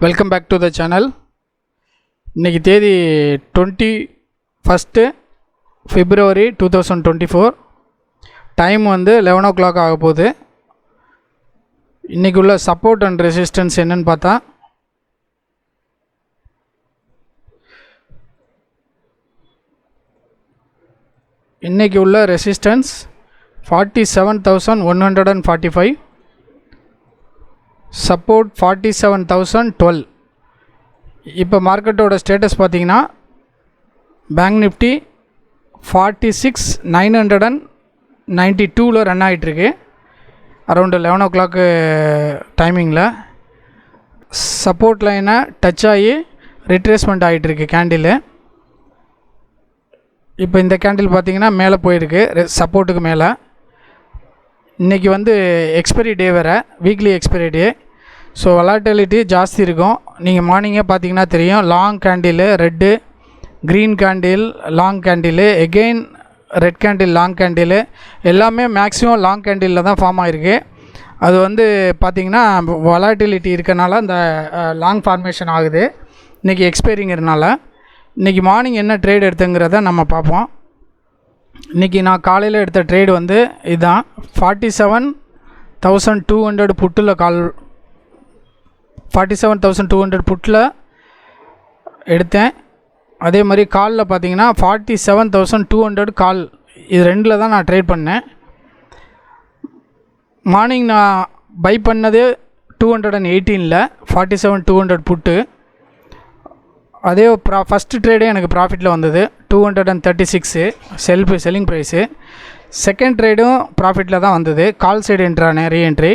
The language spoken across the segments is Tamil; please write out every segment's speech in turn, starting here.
Welcome back to the channel. இன்றைக்கி தேதி 21 February 2024. டைம் வந்து 11 o'clock ஆக போகுது. இன்றைக்கி உள்ள சப்போர்ட் அண்ட் ரெசிஸ்டன்ஸ் என்னன்னு பார்த்தா, இன்றைக்கி உள்ள ரெசிஸ்டன்ஸ் 47,145, சப்போர்ட் 47,012. இப்போ மார்க்கெட்டோட ஸ்டேட்டஸ் பார்த்திங்கன்னா, பேங்க் நிஃப்டி 46,992 ரன் ஆகிட்டுருக்கு. அரௌண்டு 11 o'clock டைமிங்கில் சப்போர்ட் லைனை டச் ஆகி ரிட்ரேஸ்மெண்ட் ஆகிட்டுருக்கு கேண்டில். இப்போ இந்த கேண்டில் பார்த்திங்கன்னா மேலே போயிருக்கு, சப்போர்ட்டுக்கு மேலே. இன்றைக்கி வந்து எக்ஸ்பைரி டே வேறு, வீக்லி எக்ஸ்பைரி டே. ஸோ வொலாட்டிலிட்டி ஜாஸ்தி இருக்கும். நீங்கள் மார்னிங்கே பார்த்தீங்கன்னா தெரியும், long candle red, green candle long candle, again red candle long candle, எல்லாமே மேக்ஸிமம் லாங் கேண்டிலில் தான் ஃபார்ம் ஆகிருக்கு. அது வந்து பார்த்திங்கன்னா வொலாட்டிலிட்டி இருக்கனால அந்த லாங் ஃபார்மேஷன் ஆகுது இன்றைக்கி எக்ஸ்பைரிங்கிறதுனால. இன்றைக்கி மார்னிங் என்ன ட்ரேட் எடுத்துங்கிறத நம்ம பார்ப்போம். இன்றைக்கி நான் காலையில் எடுத்த ட்ரேடு வந்து இதுதான். 47,200 புட்டில் 47,200 புட்டில் எடுத்தேன். அதே மாதிரி காலில் பார்த்தீங்கன்னா 47,200 கால். இது ரெண்டில் தான் நான் ட்ரேட் பண்ணேன். மார்னிங் நான் பை பண்ணது 218ல் 47,200 புட்டு. அதே ஃபஸ்ட்டு ட்ரேடே எனக்கு ப்ராஃபிட்டில் வந்தது 236 செல்லிங் ப்ரைஸு. செகண்ட் ட்ரேடும் ப்ராஃபிட்டில் தான் வந்தது. கால் சைடு என்ட்ரானே ரீஎன்ட்ரி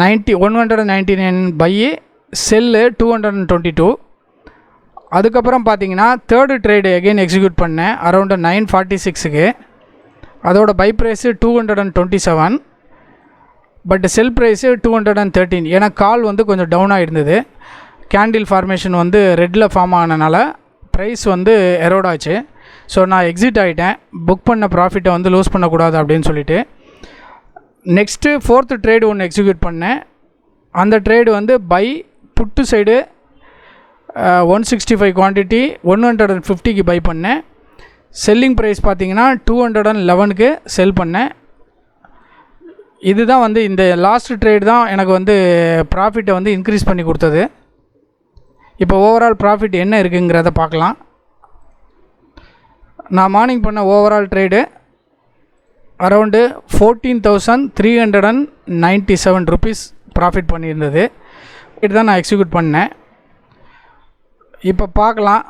199 பை, செல்லு 222. அதுக்கப்புறம் பார்த்தீங்கன்னா தேர்டு ட்ரேடு எகெயின் எக்ஸிக்யூட் பண்ணேன் அரௌண்டு 946க்கு. அதோட buy price 227, but sell price 213. ஏன்னா கால் வந்து கொஞ்சம் டவுனாக இருந்தது. கேண்டில் ஃபார்மேஷன் வந்து ரெட்டில் ஃபார்ம் ஆனனால ப்ரைஸ் வந்து எரோட் ஆச்சு. ஸோ நான் எக்ஸிட் ஆகிட்டேன். புக் பண்ண ப்ராஃபிட்டை வந்து லூஸ் பண்ணக்கூடாது அப்படின்னு சொல்லிட்டு. நெக்ஸ்ட்டு ஃபோர்த்து ட்ரேடு ஒன்று எக்ஸிக்யூட் பண்ணேன். அந்த ட்ரேடு வந்து பை புட்டு சைடு 165 குவான்டிட்டி 150க்கு பை பண்ணேன். செல்லிங் ப்ரைஸ் பார்த்திங்கன்னா 211க்கு செல் பண்ணேன். இதுதான் வந்து இந்த லாஸ்ட் ட்ரேடு தான் எனக்கு வந்து ப்ராஃபிட்டை வந்து இன்க்ரீஸ் பண்ணி கொடுத்தது. இப்போ ஓவரால் ப்ராஃபிட் என்ன இருக்குங்கிறத பார்க்கலாம். நான் மார்னிங் பண்ண overall trade around 14,397 rupees profit பண்ணியிருந்தது. இதுதான் நான் எக்ஸிக்யூட் பண்ணேன். இப்போ பார்க்கலாம்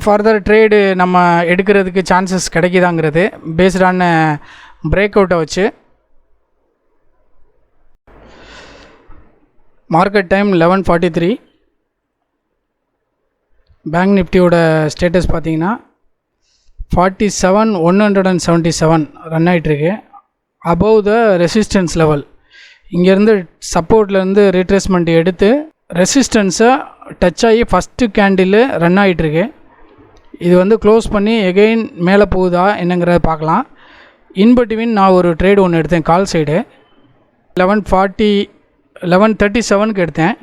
ஃபர்தர் ட்ரேடு நம்ம எடுக்கிறதுக்கு சான்சஸ் கிடைக்குதாங்கிறது பேஸ்டான பிரேக் அவுட்டை வச்சு. Market time 11:43. பேங்க் நிஃப்டியோட ஸ்டேட்டஸ் பார்த்திங்கன்னா 47,177 ரன் ஆகிட்டுருக்கு. Above the resistance level. இங்கேருந்து சப்போர்ட்லேருந்து ரீட்ரேஸ்மெண்ட் எடுத்து ரெசிஸ்டன்ஸை டச் ஆகி ஃபஸ்ட்டு கேண்டில் ரன் ஆகிட்டுருக்கு. இது வந்து க்ளோஸ் பண்ணி எகெயின் மேலே போகுதா என்னங்கிறத பார்க்கலாம். இன்பிட்வீன் நான் ஒரு ட்ரேடு ஒன்று எடுத்தேன் கால் சைடு 1137க்கு எடுத்தேன்.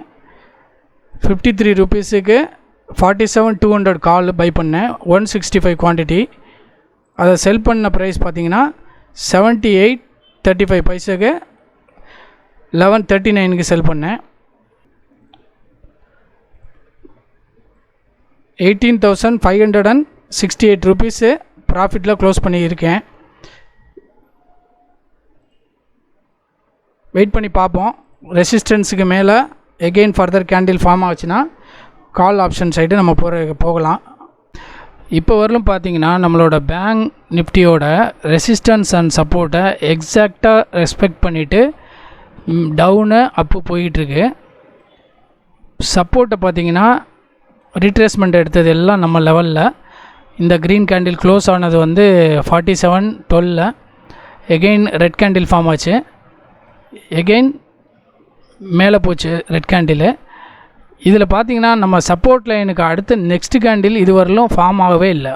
53 ருபீஸுக்கு 47,200 கால் பை பண்ணேன். 165 குவான்டிட்டி. அதை செல் பண்ண ப்ரைஸ் பார்த்திங்கன்னா 78.35 பைசாக்கு 1139க்கு செல் பண்ணேன். 18,568 ருபீஸு ப்ராஃபிட்டில் க்ளோஸ் பண்ணியிருக்கேன். வெயிட் பண்ணி பார்ப்போம். ரெசிஸ்டன்ஸுக்கு மேலே எகெயின் ஃபர்தர் கேண்டில் ஃபார்ம் ஆச்சுன்னா கால் ஆப்ஷன் சைடு நம்ம போகலாம். இப்போ வரலும் பார்த்திங்கன்னா நம்மளோட பேங்க் நிஃப்டியோட ரெசிஸ்டன்ஸ் அண்ட் சப்போர்ட்டை எக்ஸாக்டாக ரெஸ்பெக்ட் பண்ணிவிட்டு டவுனு அப்பு போயிட்டுருக்கு. சப்போர்ட்டை பார்த்திங்கன்னா ரீட்ரேஸ்மெண்ட் எடுத்தது எல்லாம் நம்ம லெவலில். இந்த க்ரீன் கேண்டில் க்ளோஸ் ஆனது வந்து 47.12. எகெயின் ரெட் கேண்டில் ஃபார்ம் ஆச்சு. எகெயின் மேலே போச்சு ரெட் கேண்டில். இதில் பார்த்திங்கன்னா நம்ம சப்போர்ட் லைனுக்கு அடுத்து நெக்ஸ்ட் கேண்டில் இது வரலும் ஃபார்ம் ஆகவே இல்லை.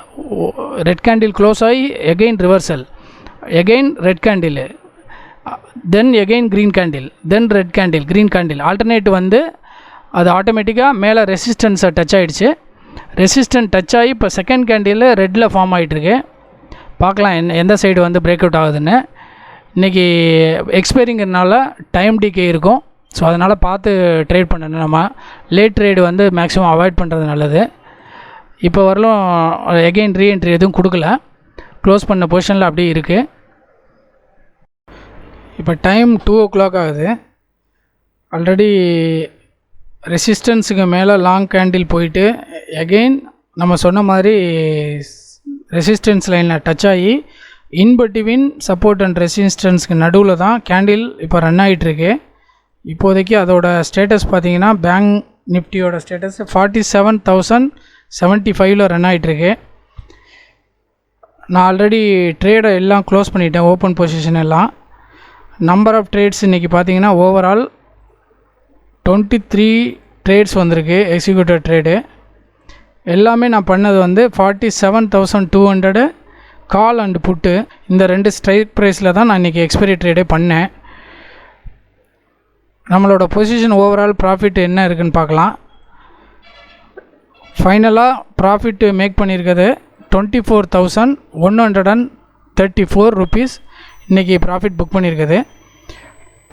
ரெட் கேண்டில் க்ளோஸ் ஆகி again reversal, again red candle, தென் எகெயின் க்ரீன் கேண்டில், தென் red candle, green candle, alternate வந்து அது ஆட்டோமேட்டிக்காக மேலே ரெசிஸ்டன்ஸை டச் ஆகிடுச்சு. ரெசிஸ்டன்ட் டச் ஆகி இப்போ செகண்ட் கேண்டில் ரெட்டில் ஃபார்ம் ஆகிட்டுருக்கு. பார்க்கலாம் எந்த சைடு வந்து பிரேக் அவுட் ஆகுதுன்னு. இன்றைக்கி எக்ஸ்பைரிங்கிறதுனால டைம் டிகே இருக்கும். ஸோ அதனால் பார்த்து ட்ரேட் பண்ணணும். நம்ம லேட் ட்ரேடு வந்து மேக்ஸிமம் அவாய்ட் பண்ணுறது நல்லது. இப்போ வரலும் எகெயின் ரீஎன்ட்ரி எதுவும் கொடுக்கல, க்ளோஸ் பண்ண பொசிஷனில் அப்படியே இருக்குது. இப்போ டைம் 2 o'clock ஆகுது. ஆல்ரெடி ரெசிஸ்டன்ஸுக்கு மேலே லாங் கேண்டில் போயிட்டு எகெயின் நம்ம சொன்ன மாதிரி ரெசிஸ்டன்ஸ் லைனில் டச் ஆகி இன்பிட்வீன் சப்போர்ட் அண்ட் ரெசிஸ்டன்ஸுக்கு நடுவில் தான் கேண்டில் இப்போ ரன் ஆகிட்டுருக்கு. இப்போதைக்கு அதோட ஸ்டேட்டஸ் பார்த்திங்கன்னா பேங்க் நிஃப்டியோட ஸ்டேட்டஸ் 47,075 ரன் ஆகிட்டுருக்கு. நான் ஆல்ரெடி ட்ரேடை எல்லாம் க்ளோஸ் பண்ணிட்டேன், ஓப்பன் பொசிஷன் எல்லாம். நம்பர் ஆஃப் ட்ரேட்ஸ் இன்றைக்கி பார்த்திங்கன்னா ஓவரால் 23 ட்ரேட்ஸ் வந்திருக்கு, எக்ஸிக்யூட்டிவ் ட்ரேடு. எல்லாமே நான் பண்ணது வந்து 47,200 கால் அண்டு புட்டு. இந்த 2 ஸ்ட்ரைக் ப்ரைஸில் தான் நான் இன்றைக்கி எக்ஸ்பைரி ட்ரேடே பண்ணேன். நம்மளோட பொசிஷன் ஓவரால் ப்ராஃபிட் என்ன இருக்குதுன்னு பார்க்கலாம். ஃபைனலாக ப்ராஃபிட் மேக் பண்ணியிருக்கிறது 24,134 rupees இன்றைக்கி ப்ராஃபிட் புக் பண்ணியிருக்குது.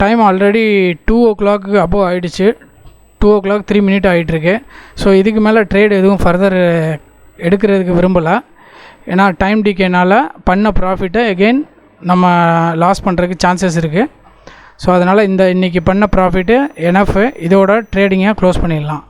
டைம் ஆல்ரெடி 2 o'clock அபோவ் ஆகிடுச்சு. 2 o'clock 3 minutes ஆகிட்டுருக்கு. ஸோ இதுக்கு மேலே ட்ரேட் எதுவும் ஃபர்தர் எடுக்கிறதுக்கு விரும்பலை. ஏன்னா டைம் டிகேனால் பண்ண ப்ராஃபிட்டை எகெயின் நம்ம லாஸ் பண்ணுறதுக்கு சான்சஸ் இருக்குது. ஸோ அதனால் இன்றைக்கி பண்ண ப்ராஃபிட்டு எனஃப். இதோட ட்ரேடிங்கை க்ளோஸ் பண்ணிடலாம்.